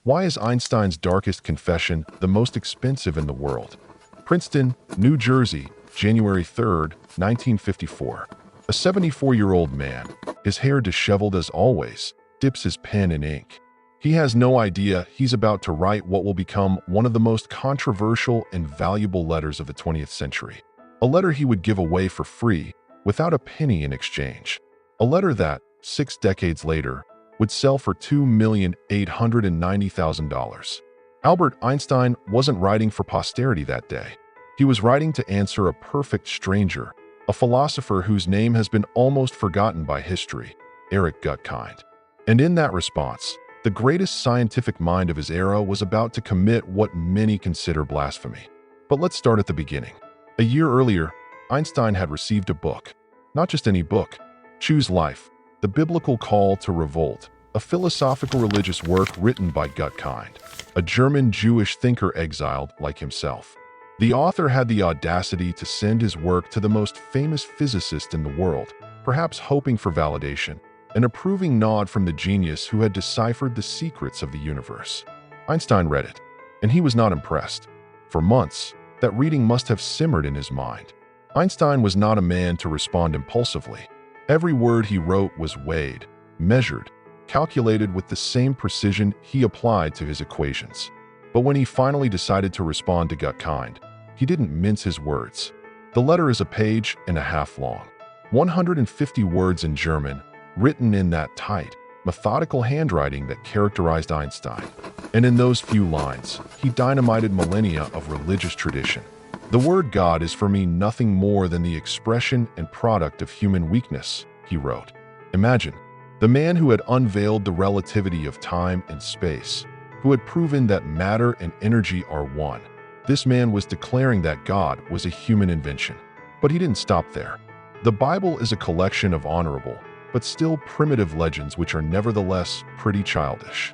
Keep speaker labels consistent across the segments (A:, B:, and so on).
A: Why is Einstein's darkest confession the most expensive in the world? Princeton, New Jersey, January 3rd, 1954. A 74-year-old man, his hair disheveled as always, dips his pen in ink. He has no idea he's about to write what will become one of the most controversial and valuable letters of the 20th century. A letter he would give away for free, without a penny in exchange. A letter that, 6 decades later, would sell for $2,890,000. Albert Einstein wasn't writing for posterity that day. He was writing to answer a perfect stranger, a philosopher whose name has been almost forgotten by history, Eric Gutkind. And in that response, the greatest scientific mind of his era was about to commit what many consider blasphemy. But let's start at the beginning. A year earlier, Einstein had received a book. Not just any book. Choose Life, The Biblical Call to Revolt, a philosophical religious work written by Gutkind, a German Jewish thinker exiled like himself. The author had the audacity to send his work to the most famous physicist in the world, perhaps hoping for validation, an approving nod from the genius who had deciphered the secrets of the universe. Einstein read it, and he was not impressed. For months, that reading must have simmered in his mind. Einstein was not a man to respond impulsively. Every word he wrote was weighed, measured, calculated with the same precision he applied to his equations. But when he finally decided to respond to Gutkind, he didn't mince his words. The letter is a page and a half long, 150 words in German, written in that tight, methodical handwriting that characterized Einstein. And in those few lines, he dynamited millennia of religious tradition. The word God is for me nothing more than the expression and product of human weakness, he wrote. Imagine, the man who had unveiled the relativity of time and space, who had proven that matter and energy are one. This man was declaring that God was a human invention. But he didn't stop there. The Bible is a collection of honorable, but still primitive legends which are nevertheless pretty childish.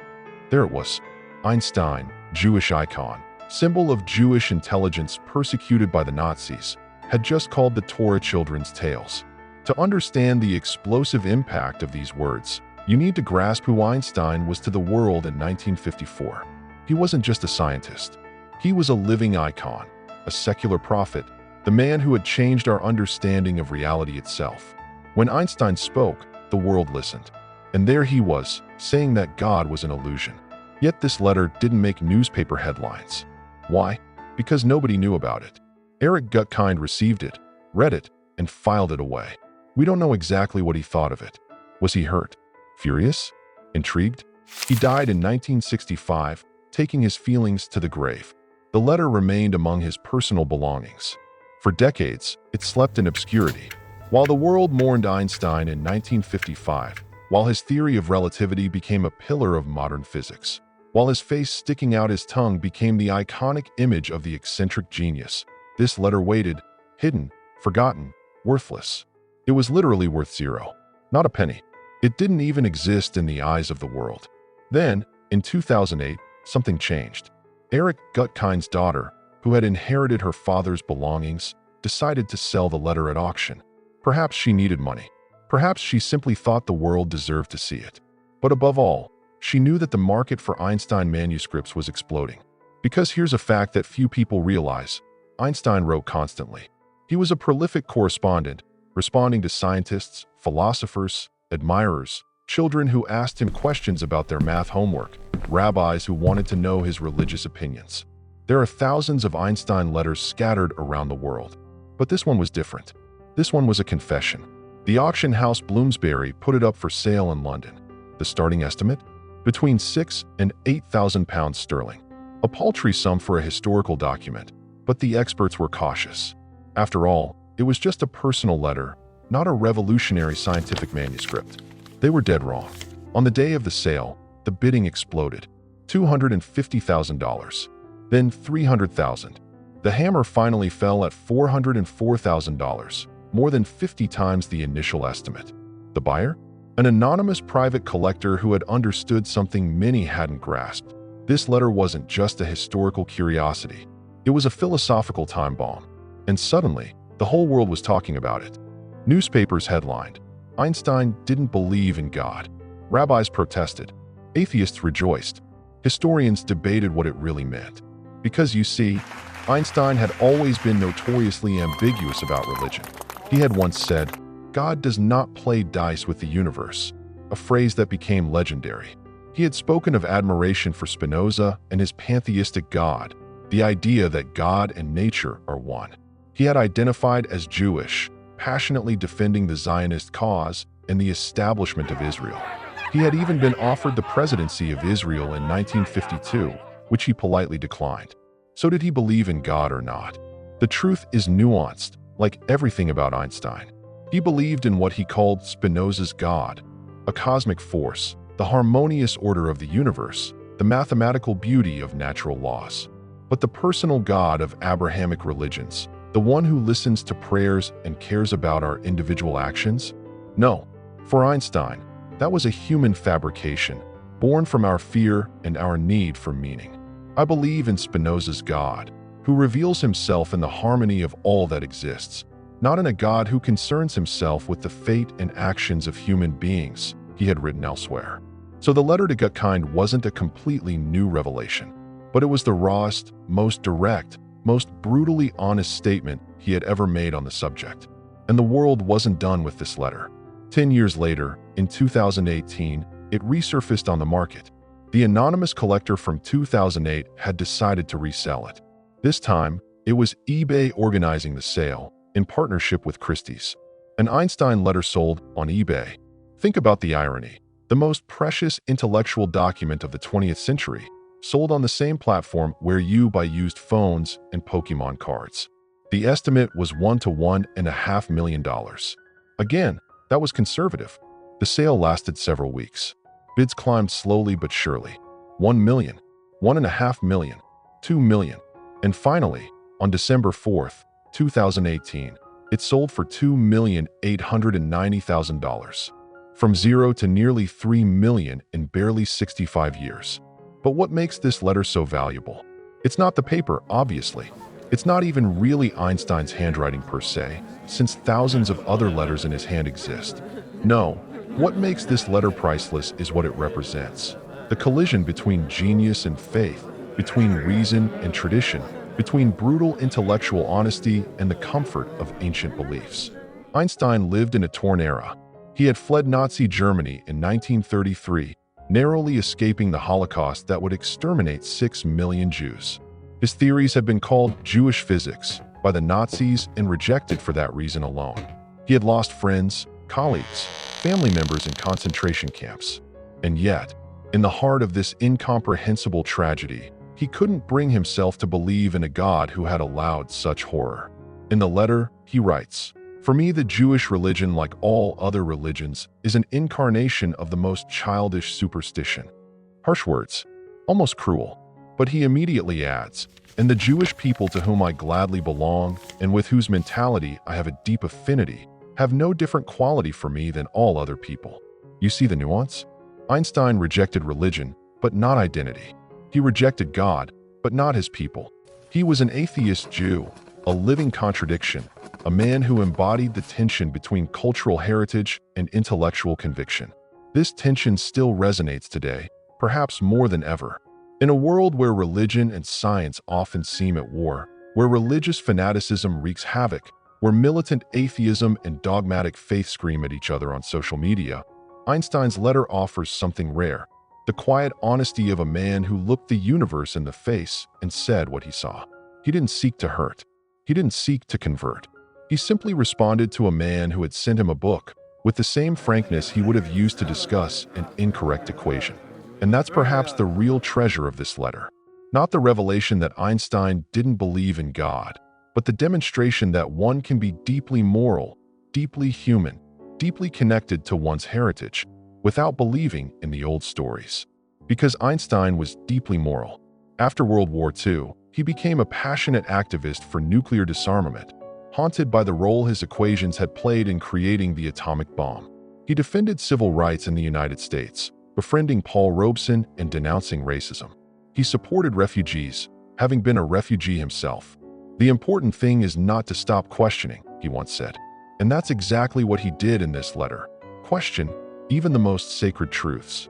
A: There it was, Einstein, Jewish icon, symbol of Jewish intelligence persecuted by the Nazis, had just called the Torah children's tales. To understand the explosive impact of these words, you need to grasp who Einstein was to the world in 1954. He wasn't just a scientist. He was a living icon, a secular prophet, the man who had changed our understanding of reality itself. When Einstein spoke, the world listened. And there he was, saying that God was an illusion. Yet this letter didn't make newspaper headlines. Why? Because nobody knew about it. Eric Gutkind received it, read it, and filed it away. We don't know exactly what he thought of it. Was he hurt? Furious? Intrigued? He died in 1965, taking his feelings to the grave. The letter remained among his personal belongings. For decades, it slept in obscurity. While the world mourned Einstein in 1955, while his theory of relativity became a pillar of modern physics, while his face sticking out his tongue became the iconic image of the eccentric genius, this letter waited, hidden, forgotten, worthless. It was literally worth zero, not a penny. It didn't even exist in the eyes of the world. Then, in 2008, something changed. Eric Gutkind's daughter, who had inherited her father's belongings, decided to sell the letter at auction. Perhaps she needed money. Perhaps she simply thought the world deserved to see it. But above all, she knew that the market for Einstein manuscripts was exploding. Because here's a fact that few people realize. Einstein wrote constantly. He was a prolific correspondent, responding to scientists, philosophers, admirers, children who asked him questions about their math homework, rabbis who wanted to know his religious opinions. There are thousands of Einstein letters scattered around the world. But this one was different. This one was a confession. The auction house Bloomsbury put it up for sale in London. The starting estimate? Between £6,000 and £8,000. A paltry sum for a historical document, but the experts were cautious. After all, it was just a personal letter, not a revolutionary scientific manuscript. They were dead wrong. On the day of the sale, the bidding exploded. $250,000. Then $300,000. The hammer finally fell at $404,000, more than 50 times the initial estimate. The buyer? An anonymous private collector who had understood something many hadn't grasped. This letter wasn't just a historical curiosity. It was a philosophical time bomb. And suddenly, the whole world was talking about it. Newspapers headlined, "Einstein didn't believe in God." Rabbis protested. Atheists rejoiced. Historians debated what it really meant. Because you see, Einstein had always been notoriously ambiguous about religion. He had once said, "God does not play dice with the universe," a phrase that became legendary. He had spoken of admiration for Spinoza and his pantheistic God, the idea that God and nature are one. He had identified as Jewish, passionately defending the Zionist cause and the establishment of Israel. He had even been offered the presidency of Israel in 1952, which he politely declined. So did he believe in God or not? The truth is nuanced, like everything about Einstein. He believed in what he called Spinoza's God, a cosmic force, the harmonious order of the universe, the mathematical beauty of natural laws. But the personal God of Abrahamic religions, the one who listens to prayers and cares about our individual actions? No. For Einstein, that was a human fabrication, born from our fear and our need for meaning. I believe in Spinoza's God, who reveals himself in the harmony of all that exists, not in a God who concerns himself with the fate and actions of human beings, he had written elsewhere. So the letter to Gutkind wasn't a completely new revelation, but it was the rawest, most direct, most brutally honest statement he had ever made on the subject. And the world wasn't done with this letter. 10 years later, in 2018, it resurfaced on the market. The anonymous collector from 2008 had decided to resell it. This time, it was eBay organizing the sale, in partnership with Christie's. An Einstein letter sold on eBay. Think about the irony. The most precious intellectual document of the 20th century, sold on the same platform where you buy used phones and Pokemon cards. The estimate was $1 to $1.5 million. Again, that was conservative. The sale lasted several weeks. Bids climbed slowly but surely. 1 million, 1.5 million, 2 million. And finally, on December 4th, 2018, it sold for $2,890,000. From zero to nearly 3 million in barely 65 years. But what makes this letter so valuable? It's not the paper, obviously. It's not even really Einstein's handwriting per se, since thousands of other letters in his hand exist. No, what makes this letter priceless is what it represents. The collision between genius and faith, between reason and tradition, between brutal intellectual honesty and the comfort of ancient beliefs. Einstein lived in a torn era. He had fled Nazi Germany in 1933, narrowly escaping the Holocaust that would exterminate 6 million Jews. His theories had been called Jewish physics by the Nazis and rejected for that reason alone. He had lost friends, colleagues, family members in concentration camps. And yet, in the heart of this incomprehensible tragedy, he couldn't bring himself to believe in a God who had allowed such horror. In the letter, he writes, "For me, the Jewish religion, like all other religions, is an incarnation of the most childish superstition." Harsh words, almost cruel. But he immediately adds, "And the Jewish people to whom I gladly belong, and with whose mentality I have a deep affinity, have no different quality for me than all other people." You see the nuance? Einstein rejected religion, but not identity. He rejected God, but not his people. He was an atheist Jew, a living contradiction, a man who embodied the tension between cultural heritage and intellectual conviction. This tension still resonates today, perhaps more than ever. In a world where religion and science often seem at war, where religious fanaticism wreaks havoc, where militant atheism and dogmatic faith scream at each other on social media, Einstein's letter offers something rare, the quiet honesty of a man who looked the universe in the face and said what he saw. He didn't seek to hurt. He didn't seek to convert. He simply responded to a man who had sent him a book with the same frankness he would have used to discuss an incorrect equation. And that's perhaps the real treasure of this letter. Not the revelation that Einstein didn't believe in God, but the demonstration that one can be deeply moral, deeply human, deeply connected to one's heritage, without believing in the old stories. Because Einstein was deeply moral. After World War II, he became a passionate activist for nuclear disarmament, haunted by the role his equations had played in creating the atomic bomb. He defended civil rights in the United States, befriending Paul Robeson and denouncing racism. He supported refugees, having been a refugee himself. "The important thing is not to stop questioning," he once said. And that's exactly what he did in this letter. Question even the most sacred truths.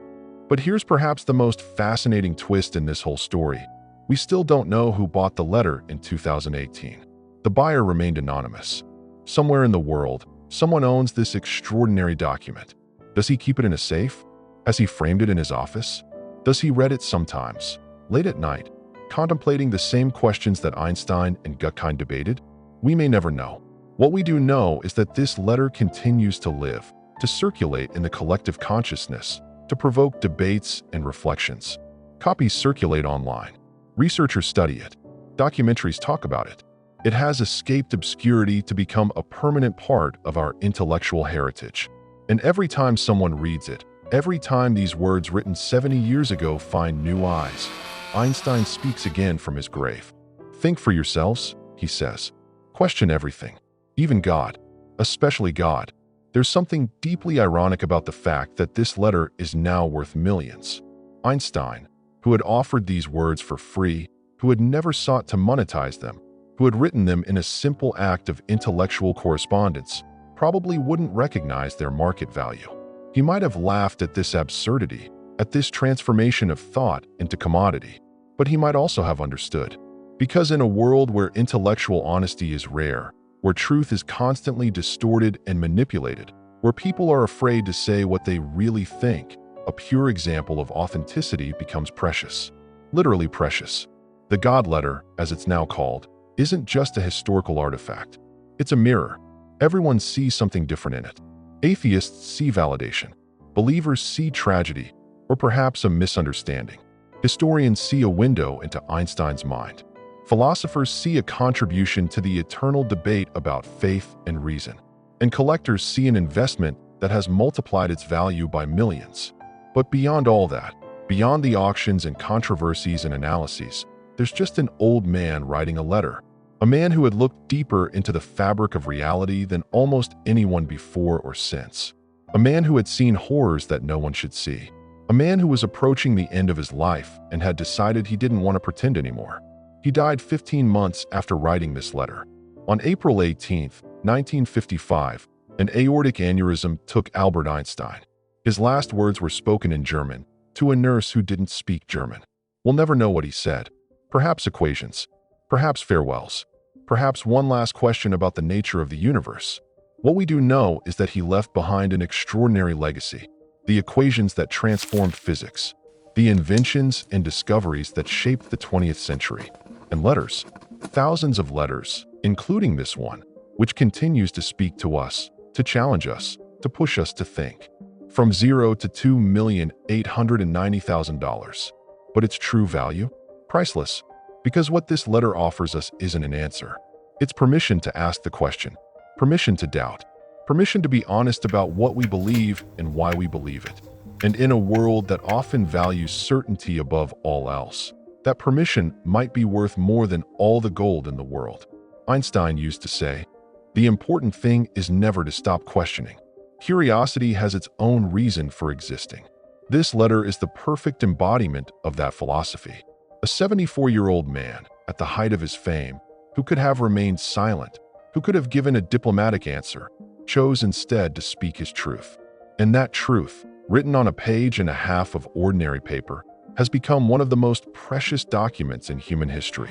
A: But here's perhaps the most fascinating twist in this whole story. We still don't know who bought the letter in 2018. The buyer remained anonymous. Somewhere in the world, someone owns this extraordinary document. Does he keep it in a safe? Has he framed it in his office? Does he read it sometimes, late at night, contemplating the same questions that Einstein and Gutkind debated? We may never know. What we do know is that this letter continues to live, to circulate in the collective consciousness, to provoke debates and reflections. Copies circulate online. Researchers study it. Documentaries talk about it. It has escaped obscurity to become a permanent part of our intellectual heritage. And every time someone reads it, every time these words written 70 years ago find new eyes, Einstein speaks again from his grave. Think for yourselves, he says. Question everything, even God, especially God. There's something deeply ironic about the fact that this letter is now worth millions. Einstein, who had offered these words for free, who had never sought to monetize them, who had written them in a simple act of intellectual correspondence, probably wouldn't recognize their market value. He might have laughed at this absurdity, at this transformation of thought into commodity, but he might also have understood. Because in a world where intellectual honesty is rare, where truth is constantly distorted and manipulated, where people are afraid to say what they really think, a pure example of authenticity becomes precious. Literally precious. The God letter, as it's now called, isn't just a historical artifact. It's a mirror. Everyone sees something different in it. Atheists see validation. Believers see tragedy, or perhaps a misunderstanding. Historians see a window into Einstein's mind. Philosophers see a contribution to the eternal debate about faith and reason. And collectors see an investment that has multiplied its value by millions. But beyond all that, beyond the auctions and controversies and analyses, there's just an old man writing a letter. A man who had looked deeper into the fabric of reality than almost anyone before or since. A man who had seen horrors that no one should see. A man who was approaching the end of his life and had decided he didn't want to pretend anymore. He died 15 months after writing this letter. On April 18, 1955, an aortic aneurysm took Albert Einstein. His last words were spoken in German, to a nurse who didn't speak German. We'll never know what he said. Perhaps equations. Perhaps farewells. Perhaps one last question about the nature of the universe. What we do know is that he left behind an extraordinary legacy. The equations that transformed physics. The inventions and discoveries that shaped the 20th century. And letters. Thousands of letters, including this one, which continues to speak to us, to challenge us, to push us to think. From $0 to $2,890,000. But its true value? Priceless. Because what this letter offers us isn't an answer. It's permission to ask the question, permission to doubt, permission to be honest about what we believe and why we believe it. And in a world that often values certainty above all else, that permission might be worth more than all the gold in the world. Einstein used to say, "The important thing is never to stop questioning. Curiosity has its own reason for existing." This letter is the perfect embodiment of that philosophy. A 74-year-old man, at the height of his fame, who could have remained silent, who could have given a diplomatic answer, chose instead to speak his truth. And that truth, written on a page and a half of ordinary paper, has become one of the most precious documents in human history.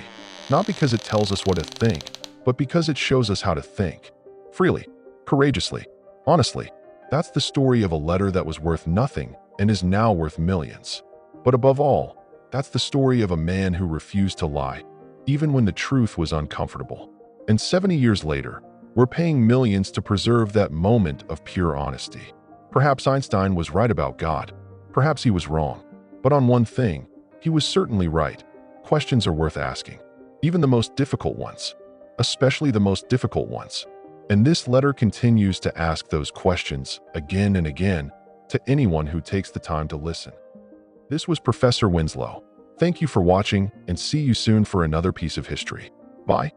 A: Not because it tells us what to think, but because it shows us how to think. Freely, courageously, honestly. That's the story of a letter that was worth nothing and is now worth millions. But above all, that's the story of a man who refused to lie, even when the truth was uncomfortable. And 70 years later, we're paying millions to preserve that moment of pure honesty. Perhaps Einstein was right about God. Perhaps he was wrong. But on one thing, he was certainly right. Questions are worth asking. Even the most difficult ones. Especially the most difficult ones. And this letter continues to ask those questions again and again to anyone who takes the time to listen. This was Professor Winslow. Thank you for watching and see you soon for another piece of history. Bye.